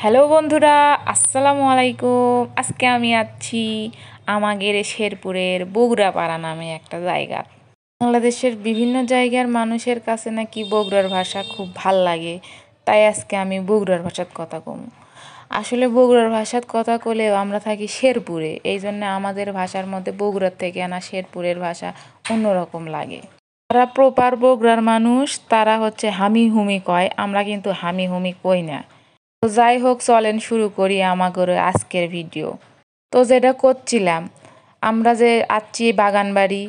Hello বন্ধুরা, আসসালামু আলাইকুম। আজকে আমি আছি আমাদের শেরপুরের বগুড়াপাড়া নামে একটা জায়গা। বাংলাদেশের বিভিন্ন জায়গার মানুষের কাছে নাকি বগুড়ার ভাষা খুব ভাল লাগে, তাই আজকে আমি বগুড়ার ভাষাত কথা কম। আসলে বগুড়ার ভাষাত কথা কলেও আমরা থাকি শেরপুরে, এই জন্য আমাদের ভাষার মধ্যে বগুড়ার থেকে আনা শেরপুরের ভাষা অন্যরকম লাগে। যারা প্রপার বগুড়ার মানুষ তারা হচ্ছে হামি হুমি কয়, আমরা কিন্তু হামি হুমি কই না। তো যাই হোক, চলেন শুরু করি আমাদের আজকের ভিডিও। তো যেটা করছিলাম, আমরা যে আছি বাগানবাড়ি,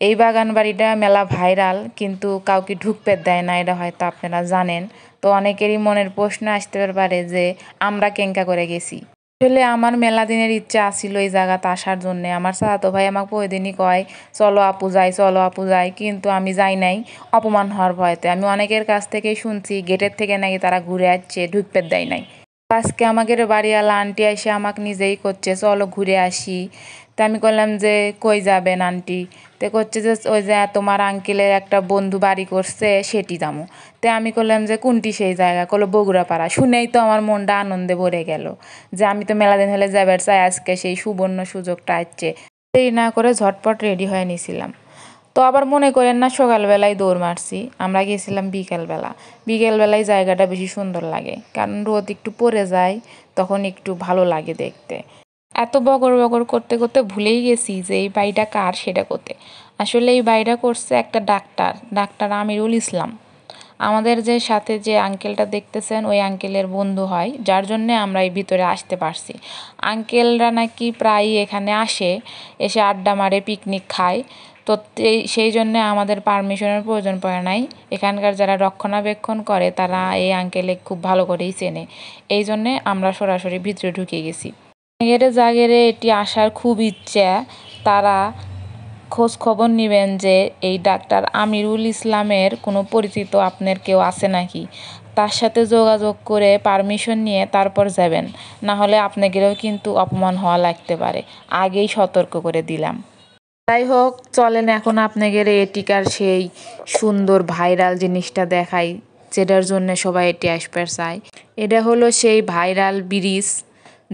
এই বাগানবাড়িটা মেলা ভাইরাল, কিন্তু কাউকে ঢুকতে দেয় না, এটা হয়তো আপনারা জানেন। তো অনেকেরই মনের প্রশ্ন আসতে পারে যে আমরা কেঙ্কা করে গেছি। আসলে আমার মেলা দিনের ইচ্ছা আসছিল এই জায়গাতে আসার জন্যে। আমার চাচাতো ভাই আমাকে প্রতিদিনই কয় চলো আপু যাই, চলো আপু যাই, কিন্তু আমি যাই নাই অপমান হওয়ার ভয়তে। আমি অনেকের কাছ থেকেই শুনছি গেটের থেকে নাকি তারা ঘুরে আসছে, ঢুকতে দেয় নাই। আজকে আমাদের বাড়িওয়ালা আন্টি এসে আমাকে নিজেই করছে চলো ঘুরে আসি। তো আমি বললাম যে কই যাবেন আন্টি? তো করছে যে ওই যে তোমার আঙ্কেলের একটা বন্ধু বাড়ি করছে সেটি যাবো। তো আমি করলাম যে কোনটি সেই জায়গা? করলো বগুড়াপাড়া। শুনেই তো আমার মনটা আনন্দে ভরে গেল যে আমি তো মেলা দিন হলে যাবার চাই, আজকে সেই সুবর্ণ সুযোগটা আসছে। দেরি না করে ঝটপট রেডি হয়ে নিয়েছিলাম। তো আবার মনে করেন না সকালবেলায় দৌড় মারছি, আমরা গিয়েছিলাম বিকেলবেলা। বিকেলবেলায় জায়গাটা বেশি সুন্দর লাগে, কারণ রোদ একটু পড়ে যায়, তখন একটু ভালো লাগে দেখতে। এত বগর বগর করতে করতে ভুলেই গেছি যে এই বাড়িটা কার সেটা করতে। আসলে এই বাড়িটা করছে একটা ডাক্তার, ডাক্তার আমিরুল ইসলাম। আমাদের যে সাথে যে আঙ্কেলটা দেখতেছেন ওই আঙ্কেলের বন্ধু হয়, যার জন্যে আমরা এই ভিতরে আসতে পারছি। আঙ্কেলরা নাকি প্রায়ই এখানে আসে, এসে আড্ডা মারে, পিকনিক খায়। তো সেই জন্যে আমাদের পারমিশনের প্রয়োজন পড়ে নাই। এখানকার যারা রক্ষণাবেক্ষণ করে তারা এই আঙ্কেলে খুব ভালো করেই চেনে, এই জন্যে আমরা সরাসরি ভিতরে ঢুকে গেছি। এর জাগেরে এটি আসার খুব ইচ্ছা, তারা খোঁজ খবর নেবেন যে এই ডাক্তার আমিরুল ইসলামের কোনো পরিচিত আপনার কেউ আছে নাকি, তার সাথে যোগাযোগ করে পারমিশন নিয়ে তারপর যাবেন, না হলে আপনাদেরও কিন্তু অপমান হওয়া লাগতে পারে, আগেই সতর্ক করে দিলাম। যাই হোক, চলেন এখন আপনাদের এটিকার সেই সুন্দর ভাইরাল জিনিসটা দেখাই, যেটার জন্য সবাই এটি আসতে চায়। এটা হলো সেই ভাইরাল ব্রিজ,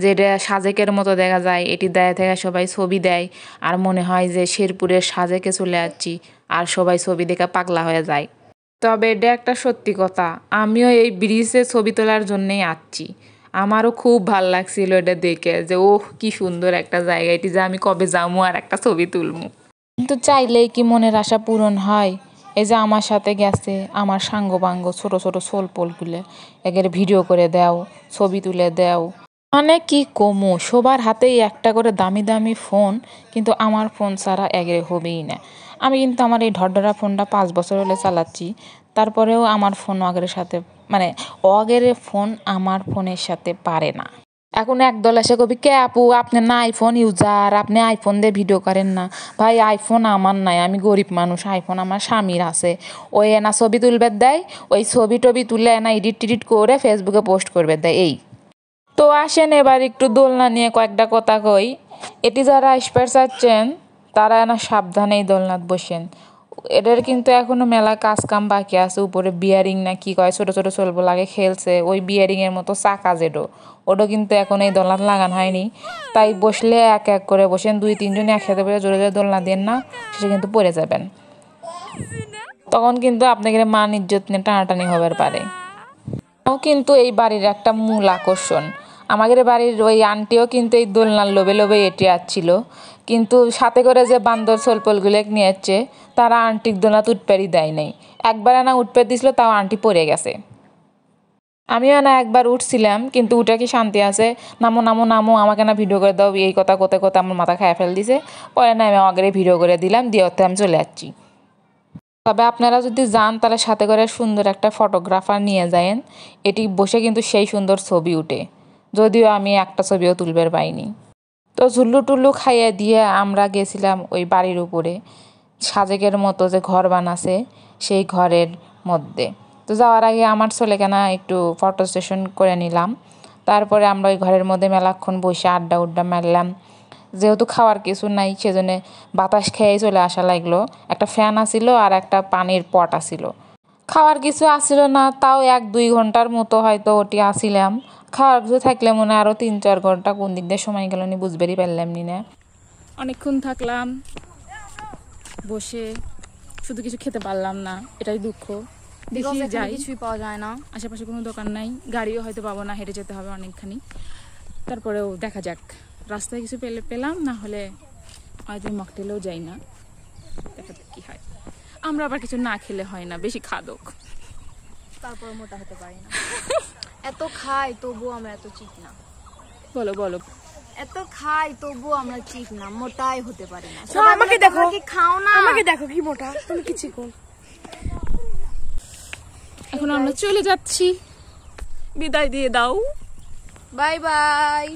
যেটা সাজেকের মতো দেখা যায়। এটি দেয় থেকে সবাই ছবি দেয়, আর মনে হয় যে শেরপুরের সাজেকে চলে যাচ্ছি, আর সবাই ছবি দেখে পাগলা হয়ে যায়। তবে এটা একটা সত্যি কথা, আমিও এই ব্রিজে ছবি তোলার জন্যেই আসছি। আমারও খুব ভাল লাগছিল এটা দেখে যে ওহ কি সুন্দর একটা জায়গা, এটি যে আমি কবে যাবো আর একটা ছবি তুলবো। কিন্তু চাইলেই কি মনের আশা পূরণ হয়? এই যে আমার সাথে গেছে আমার সাঙ্গ পাঙ্গ ছোট ছোট সোলপোলগুলো, একের ভিডিও করে দাও, ছবি তুলে দাও, মানে কি কমু, সবার হাতেই একটা করে দামি দামি ফোন, কিন্তু আমার ফোন ছাড়া একে হবেই না। আমি কিন্তু আমার এই ঢরঢরা ফোনটা 5 বছর হলে চালাচ্ছি, তারপরেও আমার ফোন অগের সাথে, মানে অগের ফোন আমার ফোনের সাথে পারে না। এখন একদল এসে কবি কে আপু আপনি না আইফোন ইউজার, আপনি আইফোন দিয়ে ভিডিও করেন না। ভাই আইফোন আমার নাই, আমি গরিব মানুষ, আইফোন আমার স্বামীর আছে। ওই এনা ছবি তুলবে দেয়, ওই ছবি টবি তুলে এনা এডিট টিডিট করে ফেসবুকে পোস্ট করবে দেয় এই। তো আসেন এবার একটু দোলনা নিয়ে কয়েকটা কথা কই। এটি যারা আসতে চাচ্ছেন তারা না সাবধানেই দোলনাত বসেন। এদের কিন্তু এখনো মেলা কাজ কাম বাকি আছে। উপরে বিয়ারিং না কি কয়, ছোট ছোট চলবো লাগে খেলছে, ওই বিয়ারিং এর মতো চাকা যেটো, ওটা কিন্তু এখন এই দোলনাত লাগানো হয়নি। তাই বসলে এক এক করে বসেন, 2-3 জন একসাথে বসে জোরে জোরে দোলনা দেন না, সেটা কিন্তু পড়ে যাবেন, তখন কিন্তু আপনাকে মান ইজ্জত নিয়ে টানাটানি হবার পারে। কিন্তু এই বাড়ির একটা মূল আকর্ষণ, আমাদের বাড়ির ওই আন্টিও কিন্তু এই দোলনার লোভে লোভে এটি আসছিল, কিন্তু সাথে করে যে বান্দর সোলপোলগুলো নিয়ে যাচ্ছে তারা আন্টির দোলনাতে উঠপারই দেয় নাই। একবার না উঠপার দিছিল, তাও আন্টি পড়ে গেছে। আমিও না একবার উঠছিলাম, কিন্তু উঠে কি শান্তি আছে, নামো নামো নামো, আমাকে না ভিডিও করে দাও, এই কথা কোতে কোতে আমার মাথা খায় ফেল দিছে। পরে না আমি আগে ভিডিও করে দিলাম, দিয়ে ওতে আমি চলে যাচ্ছি। তবে আপনারা যদি যান তাহলে সাথে করে সুন্দর একটা ফটোগ্রাফার নিয়ে যায়েন, এটি বসে কিন্তু সেই সুন্দর ছবি উঠে, যদিও আমি একটা ছবিও তুলবার পাইনি। তো ঝুল্লু টুল্লু খাইয়ে দিয়ে আমরা গেছিলাম ওই বাড়ির উপরে, সাজেকের মতো যে ঘর বানাছে সেই ঘরের মধ্যে। তো যাওয়ার আগে আমার ছেলেকেনা একটু ফটো সেশন করে নিলাম, তারপরে আমরা ওই ঘরের মধ্যে মেলাক্ষণ বসে আড্ডা উড্ডা মারলাম। যেহেতু খাওয়ার কিছু নাই সেজন্য বাতাস খেয়েই চলে আসা লাগলো। একটা ফ্যান আসিল আর একটা পানির পট আসিল, খাওয়ার কিছু আসিল না, তাও 1-2 ঘন্টার মতো হয়তো ওটি আসিলাম। খাওয়ার কিছু থাকলে মনে আরও 3-4 ঘন্টা কোন দিক দিয়ে সময় গেল নি বুঝবেরই পারলাম নি না। অনেকক্ষণ থাকলাম বসে, শুধু কিছু খেতে পারলাম না, এটাই দুঃখ। দেখি যাই, কিছুই পাওয়া যায় না, আশেপাশে কোনো দোকান নাই, গাড়িও হয়তো পাবো না, হেঁটে যেতে হবে অনেকখানি। তারপরেও দেখা যাক, রাস্তায় কিছু পেলাম, না হলে হয়তো মকটেলেও যাই না, দেখা যাক কি হয়। আমরা আবার কিছু না খেলে হয় না, বেশি খাদক, তারপরে মোটা হতে পারি না। এত খাই তবু আমরা এত চিক না। বলো বলো, এত খাই তবু আমরা চিক না, মোটাই হতে পারি না। আমাকে দেখো, কি খাও না, আমাকে দেখো কি মোটা, তুমি কি চিকন। এখন আমরা চলে যাচ্ছি, বিদায় দিয়ে দাও। Bye bye.